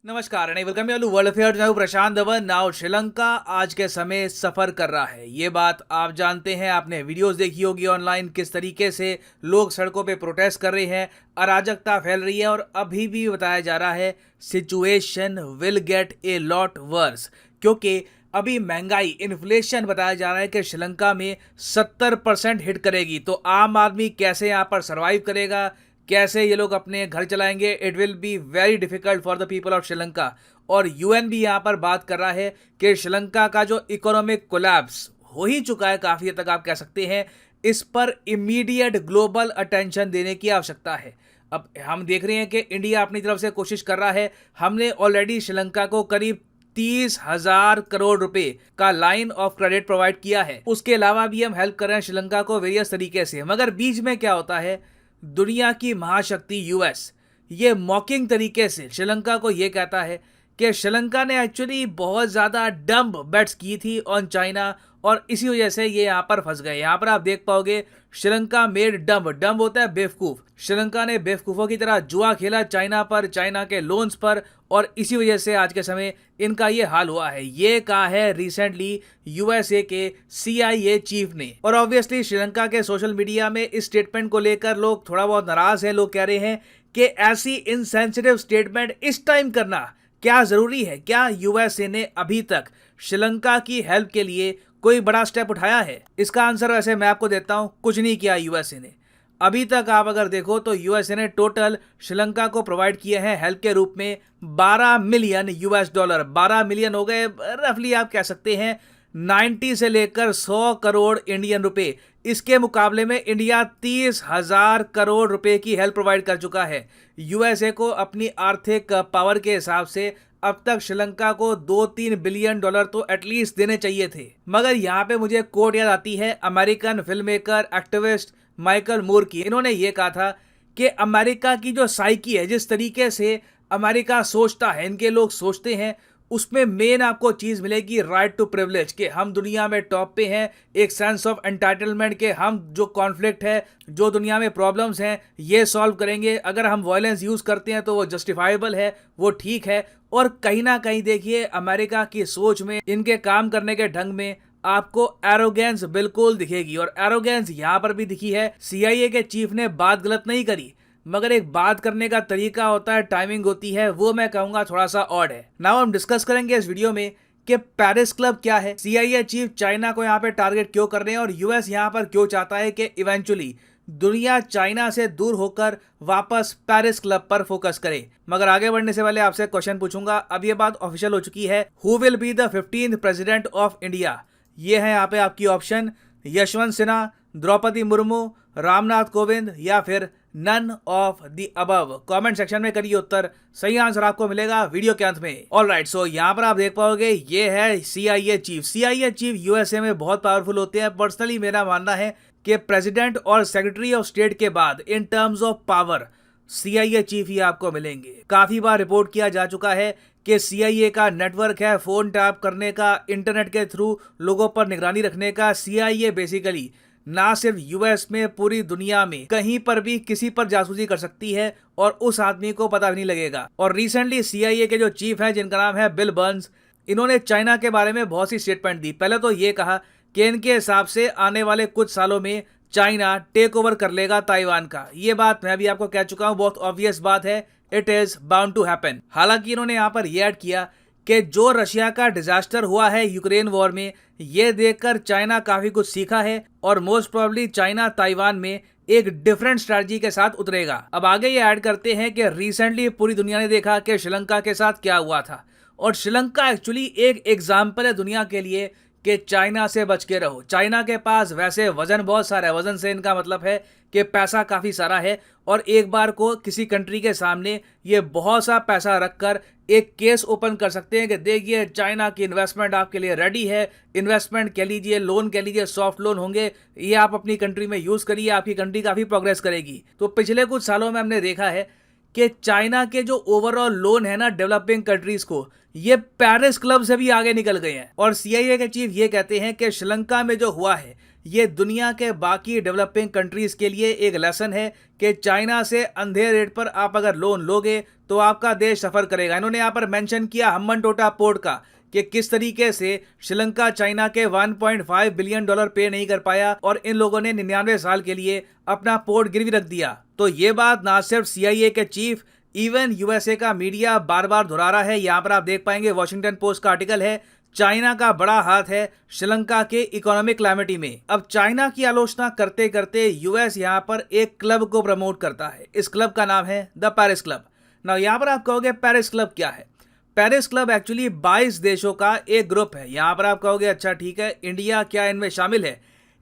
नमस्कार and welcome you world affairs. मैं हूं प्रशांत धवन। नाउ श्रीलंका आज के समय सफर कर रहा है, ये बात आप जानते हैं। आपने वीडियोस देखी होगी ऑनलाइन, किस तरीके से लोग सड़कों पे प्रोटेस्ट कर रहे हैं, अराजकता फैल रही है और अभी भी बताया जा रहा है situation will get a lot worse, क्योंकि अभी महंगाई इन्फ्लेशन बताया जा रहा है कि श्रीलंका में 70% हिट करेगी। तो आम आदमी कैसे यहाँ पर सर्वाइव करेगा, कैसे ये लोग अपने घर चलाएंगे, it will be very difficult for the people of Sri Lanka. और यूएन भी यहाँ पर बात कर रहा है कि श्रीलंका का जो इकोनॉमिक कोलैप्स हो ही चुका है काफ़ी हद तक, आप कह सकते हैं, इस पर इमीडिएट ग्लोबल अटेंशन देने की आवश्यकता है। अब हम देख रहे हैं कि इंडिया अपनी तरफ से कोशिश कर रहा है। हमने ऑलरेडी श्रीलंका को करीब 30,000 करोड़ रुपए का लाइन ऑफ क्रेडिट प्रोवाइड किया है। उसके अलावा भी हम हेल्प कर रहे हैं श्रीलंका को वेरियस तरीके से। मगर बीच में क्या होता है, दुनिया की महाशक्ति यूएस ये मॉकिंग तरीके से श्रीलंका को ये कहता है कि श्रीलंका ने एक्चुअली बहुत ज़्यादा डंप बेट्स की थी ऑन चाइना और इसी वजह से ये यहाँ पर फंस गए। यहाँ पर आप देख पाओगे श्रीलंका मेड डंप, डंप होता है बेवकूफ़। श्रीलंका ने बेवकूफ़ों की तरह जुआ खेला चाइना पर, चाइना के लोन्स पर, और इसी वजह से आज के समय इनका ये हाल हुआ है। ये कहा है रिसेंटली यूएसए के सीआईए चीफ ने। और ऑब्वियसली श्रीलंका के सोशल मीडिया में इस स्टेटमेंट को लेकर लोग थोड़ा बहुत नाराज हैं। लोग कह रहे हैं कि ऐसी इनसेंसिटिव स्टेटमेंट इस टाइम करना क्या जरूरी है? क्या यूएसए ने अभी तक श्रीलंका की हेल्प के लिए कोई बड़ा स्टेप उठाया है? इसका आंसर वैसे मैं आपको देता हूं, कुछ नहीं किया यूएसए ने अभी तक। आप अगर देखो तो यूएसए ने टोटल श्रीलंका को प्रोवाइड किए हैं हेल्प के रूप में 12 मिलियन यूएस डॉलर। 12 मिलियन हो गए रफली, आप कह सकते हैं 90 से लेकर 100 करोड़ इंडियन रुपए। इसके मुकाबले में इंडिया 30,000 करोड़ रुपए की हेल्प प्रोवाइड कर चुका है यूएसए को। अपनी आर्थिक पावर के हिसाब से अब तक श्रीलंका को 2-3 बिलियन डॉलर तो एटलीस्ट देने चाहिए थे। मगर यहाँ पे मुझे कोट याद आती है American film maker activist Michael Moore की। इन्होंने ये कहा था कि अमेरिका की जो साइकी है, जिस तरीके से अमेरिका सोचता है, इनके लोग सोचते हैं, उसमें मेन आपको चीज़ मिलेगी राइट टू प्रिविलेज, कि हम दुनिया में टॉप पे हैं। एक सेंस ऑफ एंटाइटलमेंट के हम जो कॉन्फ्लिक्ट है, जो दुनिया में प्रॉब्लम्स हैं, ये सॉल्व करेंगे। अगर हम वायलेंस यूज़ करते हैं तो वो जस्टिफाइबल है, वो ठीक है। और कहीं ना कहीं देखिए अमेरिका की सोच में, इनके काम करने के ढंग में आपको एरोगेंस बिल्कुल दिखेगी। और एरोगेंस यहाँ पर भी दिखी है। सीआईए के चीफ ने बात गलत नहीं करी, मगर एक बात करने का तरीका होता है, टाइमिंग होती है, वो मैं कहूंगा थोड़ा सा ऑड है। नाउ हम डिस्कस करेंगे इस वीडियो में कि पेरिस क्लब क्या है, सीआईए चीफ चाइना को यहाँ पे टारगेट क्यों कर रहे हैं और यूएस यहाँ पर क्यों चाहता है कि इवेंचुअली दुनिया चाइना से दूर होकर वापस पेरिस क्लब पर फोकस करे। मगर आगे बढ़ने से पहले आपसे क्वेश्चन पूछूंगा। अब ये बात ऑफिशियल हो चुकी है, who will be the 15th president of India? ये है यहाँ पे आपकी ऑप्शन, यशवंत सिन्हा, द्रौपदी मुर्मू, रामनाथ कोविंद या फिर none of the above. Comment section में करिए उत्तर, सही आंसर आपको मिलेगा वीडियो के अंत में। ऑलराइट, सो यहाँ पर आप देख पाओगे ये है CIA chief. CIA chief USA में बहुत पावरफुल होते हैं। पर्सनली मेरा मानना है कि प्रेसिडेंट और सेक्रेटरी ऑफ स्टेट के बाद in terms of power CIA chief ही आपको मिलेंगे। काफी बार रिपोर्ट किया जा चुका है कि सीआईए का नेटवर्क है फोन टैप करने का, इंटरनेट के थ्रू लोगों पर निगरानी रखने का। सीआईए बेसिकली ना सिर्फ यूएस में, पूरी दुनिया में कहीं पर भी किसी पर जासूसी कर सकती है और उस आदमी को पता भी नहीं लगेगा। और रिसेंटली सीआईए के जो चीफ हैं, जिनका नाम है बिल बर्न्स, इन्होंने चाइना के बारे में बहुत सी स्टेटमेंट दी। पहले तो ये कहा कि इनके हिसाब से आने वाले कुछ सालों में चाइना टेक ओवर कर लेगा ताइवान का। ये बात मैं भी आपको कह चुका हूँ, बहुत ऑब्वियस बात है, it is bound to happen. हालांकि इन्होंने यहाँ पर यह ऐड किया कि जो रशिया का डिजास्टर हुआ है यूक्रेन वॉर में, ये देखकर चाइना काफी कुछ सीखा है और मोस्ट प्रोबेबली चाइना ताइवान में एक डिफरेंट स्ट्रैटेजी के साथ उतरेगा। अब आगे ये ऐड करते हैं कि रिसेंटली पूरी दुनिया ने देखा कि श्रीलंका के साथ क्या हुआ था, और श्रीलंका एक्चुअली एक एग्जाम्पल है दुनिया के लिए कि चाइना से बच के रहो। चाइना के पास वैसे वजन बहुत सारा है, वजन से इनका मतलब है कि पैसा काफ़ी सारा है, और एक बार को किसी कंट्री के सामने ये बहुत सा पैसा रखकर एक केस ओपन कर सकते हैं कि देखिए चाइना की इन्वेस्टमेंट आपके लिए रेडी है, इन्वेस्टमेंट कह लीजिए, लोन कह लीजिए, सॉफ्ट लोन होंगे, ये आप अपनी कंट्री में यूज़ करिए, आपकी कंट्री काफ़ी प्रोग्रेस करेगी। तो पिछले कुछ सालों में हमने देखा है कि चाइना के जो ओवरऑल लोन है ना डेवलपिंग कंट्रीज को, ये पेरिस क्लब से भी आगे निकल गए हैं। और सीआईए के चीफ ये कहते हैं कि श्रीलंका में जो हुआ है ये दुनिया के बाकी डेवलपिंग कंट्रीज के लिए एक लेसन है कि चाइना से अंधे रेट पर आप अगर लोन लोगे तो आपका देश सफर करेगा। इन्होंने यहाँ पर मेंशन किया हम्बनटोटा पोर्ट का कि किस तरीके से श्रीलंका चाइना के 1.5 बिलियन डॉलर पे नहीं कर पाया और इन लोगों ने 99 साल के लिए अपना पोर्ट गिरवी रख दिया। तो ये बात ना सिर्फ CIA के चीफ, इवन USA का मीडिया बार बार दोहरा रहा है। यहाँ पर आप देख पाएंगे वॉशिंगटन पोस्ट का आर्टिकल है, चाइना का बड़ा हाथ है श्रीलंका के इकोनॉमिक क्लैमिटी में। अब चाइना की आलोचना करते करते US यहाँ पर एक क्लब को प्रमोट करता है। इस क्लब का नाम है द पेरिस क्लब। ना यहाँ पर आप कहोगे पेरिस क्लब क्या है? पेरिस क्लब एक्चुअली 22 देशों का एक ग्रुप है। यहाँ पर आप कहोगे अच्छा ठीक है, इंडिया क्या इनमें शामिल है?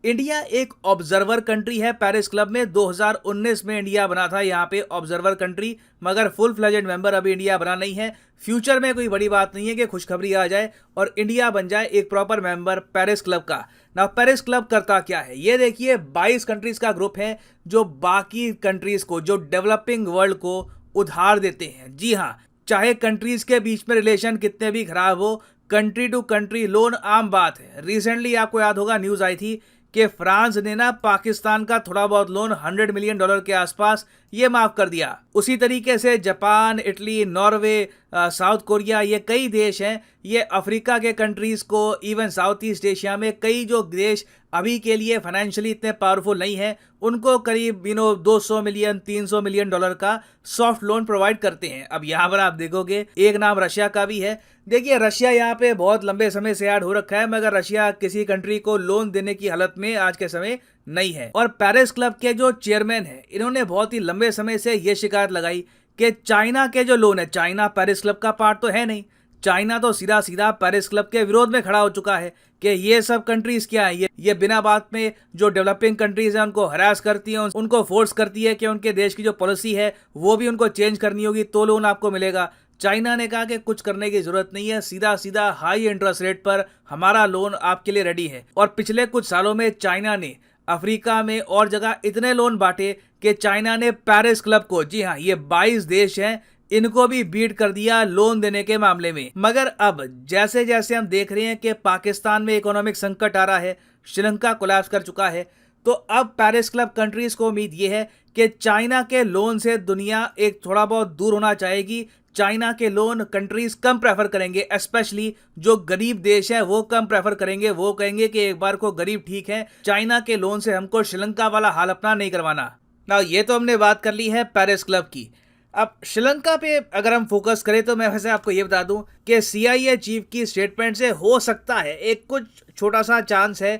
इंडिया एक ऑब्जर्वर कंट्री है पेरिस क्लब में। 2019 में इंडिया बना था यहाँ पे ऑब्जर्वर कंट्री, मगर फुल फ्लेजेड मेंबर अभी इंडिया बना नहीं है। फ्यूचर में कोई बड़ी बात नहीं है कि खुशखबरी आ जाए और इंडिया बन जाए एक प्रॉपर मेंबर पेरिस क्लब का। ना पेरिस क्लब करता क्या है, ये देखिए 22 कंट्रीज का ग्रुप है जो बाकी कंट्रीज को, जो डेवलपिंग वर्ल्ड को उधार देते हैं। जी हाँ, चाहे कंट्रीज के बीच में रिलेशन कितने भी खराब हो, कंट्री टू कंट्री लोन आम बात है। रिसेंटली आपको याद होगा न्यूज आई थी कि फ्रांस ने ना पाकिस्तान का थोड़ा बहुत लोन $100 मिलियन के आसपास ये माफ कर दिया। उसी तरीके से Japan, Italy, Norway, south Korea, ये कई देश हैं, ये अफ्रीका के कंट्रीज को, इवन साउथ ईस्ट एशिया में कई जो देश अभी के लिए फाइनेंशियली इतने पावरफुल नहीं है, उनको करीब 200 मिलियन, $300 मिलियन का सॉफ्ट लोन प्रोवाइड करते हैं। अब यहाँ पर आप देखोगे एक नाम रशिया का भी है। देखिए रशिया यहाँ पे बहुत लंबे समय से ऐड हो रखा है, मगर रशिया किसी कंट्री को लोन देने की हालत में आज के समय नहीं है। और पेरिस क्लब के जो चेयरमैन है, इन्होंने बहुत ही लंबे समय से ये शिकायत लगाई कि चाइना के जो लोन है, चाइना पेरिस क्लब का पार्ट तो है नहीं, चाइना तो सीधा सीधा पेरिस क्लब के विरोध में खड़ा हो चुका है कि ये सब कंट्रीज क्या है, ये बिना बात में जो डेवलपिंग कंट्रीज हैं उनको हरास करती हैं, उनको फोर्स करती है कि उनके देश की जो पॉलिसी है वो भी उनको चेंज करनी होगी तो लोन आपको मिलेगा। चाइना ने कहा कि कुछ करने की जरूरत नहीं है, सीधा सीधा हाई इंटरेस्ट रेट पर हमारा लोन आपके लिए रेडी है। और पिछले कुछ सालों में चाइना ने अफ्रीका में और जगह इतने लोन बांटे कि चाइना ने पेरिस क्लब को, जी हाँ ये 22 देश हैं, इनको भी बीट कर दिया लोन देने के मामले में। मगर अब जैसे जैसे हम देख रहे हैं कि पाकिस्तान में इकोनॉमिक संकट आ रहा है, श्रीलंका कोलैप्स कर चुका है, तो अब पेरिस क्लब कंट्रीज को उम्मीद ये है कि चाइना के लोन से दुनिया एक थोड़ा बहुत दूर होना चाहेगी। चाइना के लोन कंट्रीज कम प्रेफर करेंगे, स्पेशली जो गरीब देश है वो कम प्रेफर करेंगे। वो कहेंगे कि एक बार को गरीब ठीक है, चाइना के लोन से हमको श्रीलंका वाला हाल अपना नहीं करवाना। ना ये तो हमने बात कर ली है पेरिस क्लब की। अब श्रीलंका पे अगर हम फोकस करें तो मैं वैसे आपको ये बता दूं कि CIA चीफ की स्टेटमेंट से हो सकता है एक कुछ छोटा सा चांस है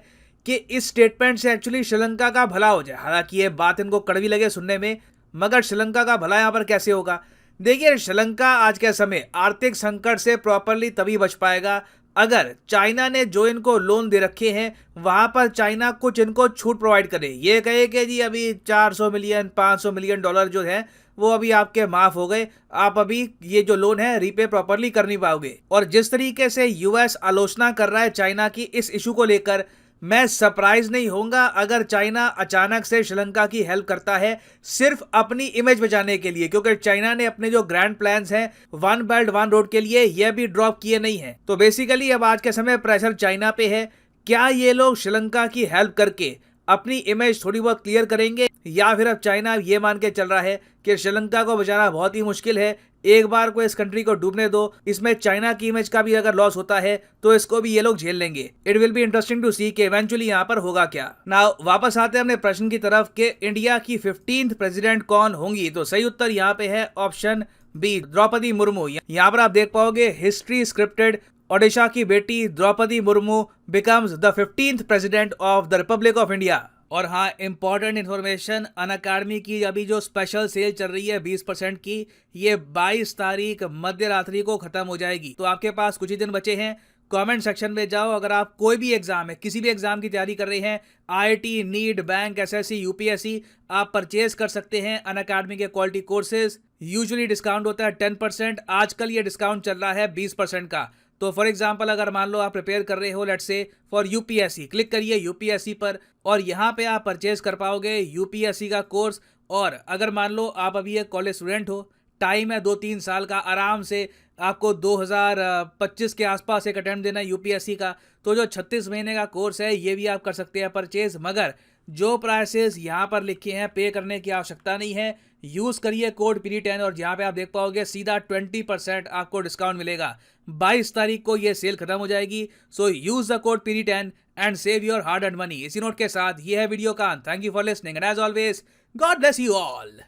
कि इस स्टेटमेंट से एक्चुअली श्रीलंका का भला हो जाए। हालांकि ये बात इनको कड़वी लगे सुनने में, मगर श्रीलंका का भला यहाँ पर कैसे होगा? देखिए श्रीलंका आज के समय आर्थिक संकट से प्रॉपरली तभी बच पाएगा अगर चाइना ने जो इनको लोन दे रखे हैं वहां पर चाइना कुछ इनको छूट प्रोवाइड करे। ये कहे कि जी अभी 400 मिलियन, $500 मिलियन जो है वो अभी आपके माफ हो गए, आप अभी ये जो लोन है रीपे प्रॉपरली कर नहीं पाओगे। और जिस तरीके से US आलोचना कर रहा है चाइना की इस इशू को लेकर, मैं सरप्राइज नहीं होऊंगा अगर चाइना अचानक से श्रीलंका की हेल्प करता है सिर्फ अपनी इमेज बचाने के लिए, क्योंकि चाइना ने अपने जो ग्रैंड प्लान्स हैं वन बेल्ट वन रोड के लिए ये भी ड्रॉप किए नहीं है। तो बेसिकली अब आज के समय प्रेशर चाइना पे है, क्या ये लोग श्रीलंका की हेल्प करके अपनी इमेज थोड़ी बहुत क्लियर करेंगे, या फिर अब चाइना ये मान के चल रहा है कि श्रीलंका को बचाना बहुत ही मुश्किल है, एक बार को इस कंट्री को डूबने दो, इसमें चाइना की इमेज का भी अगर लॉस होता है तो इसको भी ये लोग झेल लेंगे। It will be interesting to see कि इवेंचुअली यहाँ पर होगा क्या। नाउ वापस आते हैं अपने प्रश्न की तरफ कि इंडिया की 15th प्रेसिडेंट कौन होंगी, तो सही उत्तर यहाँ पे है ऑप्शन बी, द्रौपदी मुर्मू। यहाँ पर आप देख पाओगे हिस्ट्री स्क्रिप्टेड, ओडिशा की बेटी Draupadi Murmu becomes the 15th president of the republic of India. और हाँ, इंपॉर्टेंट इन्फॉर्मेशन, अनअकैडमी की अभी जो स्पेशल सेल चल रही है 20% की, ये 22 तारीख मध्य रात्रि को खत्म हो जाएगी। तो आपके पास कुछ ही दिन बचे हैं। कमेंट सेक्शन में जाओ, अगर आप कोई भी एग्जाम है, किसी भी एग्जाम की तैयारी कर रहे हैं, IIT, NEET, bank, SSC, UPSC, आप परचेज कर सकते हैं अनअकैडमी के क्वालिटी कोर्सेज। यूजुअली डिस्काउंट होता है 10%, आजकल ये डिस्काउंट चल रहा है 20% का। तो फॉर एग्जांपल अगर मान लो आप प्रिपेयर कर रहे हो let's say for UPSC, click करिए UPSC पर और यहाँ पे आप परचेज कर पाओगे UPSC का कोर्स। और अगर मान लो आप अभी एक कॉलेज स्टूडेंट हो, टाइम है 2-3 साल का, आराम से आपको 2025 के आसपास एक अटेम्प्ट देना है यूपीएससी का, तो जो 36 महीने का कोर्स है ये भी आप कर सकते हैं परचेज। मगर जो प्राइसेस यहाँ पर लिखे हैं पे करने की आवश्यकता नहीं है। यूज करिए कोड PD10 और यहाँ पे आप देख पाओगे सीधा 20% आपको डिस्काउंट मिलेगा। 22 तारीख को ये सेल खत्म हो जाएगी। So use the code PD10 and save your hard earned money. इसी नोट के साथ ये है वीडियो का। Thank you for listening and as always God bless you all.